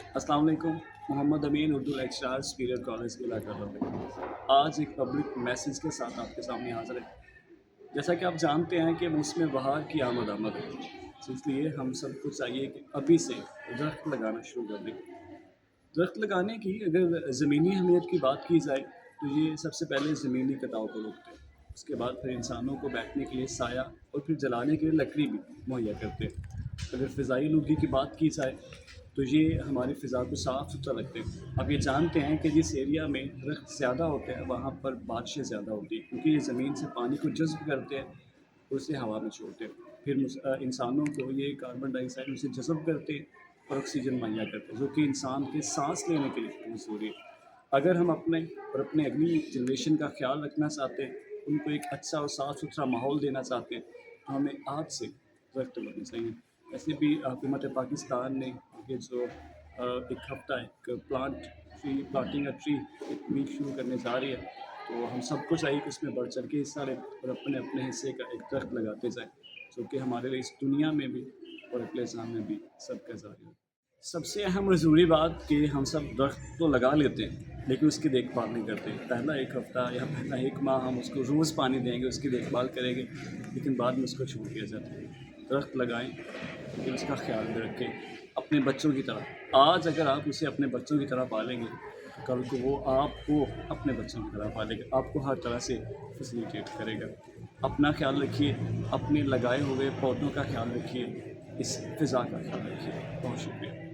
अस्सलाम वालेकुम। मोहम्मद अमीन Urdu lecturer superior college के इलाका। आज एक पब्लिक मैसेज के साथ आपके सामने हाज़िर है। जैसा कि आप जानते हैं कि मौसम बहार की आमद है, तो इसलिए हम सबको चाहिए कि अभी से दरख्त लगाना शुरू कर दें। दरख्त लगाने की अगर ज़मीनी अहमियत की बात की जाए तो ये सबसे पहले ज़मीनी कटाव को रोकते हैं। उसके बाद फिर इंसानों को बैठने के लिए साया और फिर जलाने के लिए लकड़ी भी मुहैया करते हैं। अगर फ़िज़ाई आलूगी की बात की जाए तो ये हमारी फ़िज़ा को साफ़ सुथरा रखते हैं। आप ये जानते हैं कि जिस एरिया में दरख्त ज़्यादा होते हैं वहाँ पर बारिशें ज़्यादा होती हैं, क्योंकि ये ज़मीन से पानी को जज़्ब करते हैं और उसे हवा में छोड़ते हैं। फिर इंसानों को ये कार्बन डाइऑक्साइड उसे जज़ब करते हैं और ऑक्सीजन मुहैया करते हैं, जो कि इंसान के सांस लेने के लिए बहुत ज़रूरी है। अगर हम अपने और अपने अगली जनरेशन का ख्याल रखना चाहते हैं, उनको एक अच्छा और साफ़ सुथरा माहौल देना चाहते हैं, तो हमें आज से दरख्त लगाने चाहिए। वैसे भी हुकूमत पाकिस्तान ने ये जो एक हफ्ता एक प्लांटिंग अ ट्री एक वीक शुरू करने जा रही है, तो हम सबको चाहिए कि उसमें बढ़ चढ़ के हिस्सा लें और अपने अपने हिस्से का एक दरख्त लगाते जाएँ, जो कि हमारे लिए इस दुनिया में भी और अगले ज़माने में भी सबका ज़रिया हो। सबसे अहम और ज़रूरी बात कि हम सब दरख्त तो लगा लेते हैं, लेकिन उसकी देखभाल नहीं करते। पहला 1 हफ़्ता या पहला 1 माह हम उसको रोज़ पानी देंगे, उसकी देखभाल करेंगे, लेकिन बाद में उसको छोड़ दिया जाता है। दरख्त लगाएँ, लेकिन उसका ख़्याल भी रखें, अपने बच्चों की तरह। आज अगर आप उसे अपने बच्चों की तरह पालेंगे, तो कल को वो आपको अपने बच्चों की तरह पालेगा, आपको हर तरह से फैसिलिटेट करेगा। अपना ख़्याल रखिए, अपने लगाए हुए पौधों का ख़्याल रखिए, इस फ़िज़ा का ख़्याल रखिए। बहुत शुक्रिया।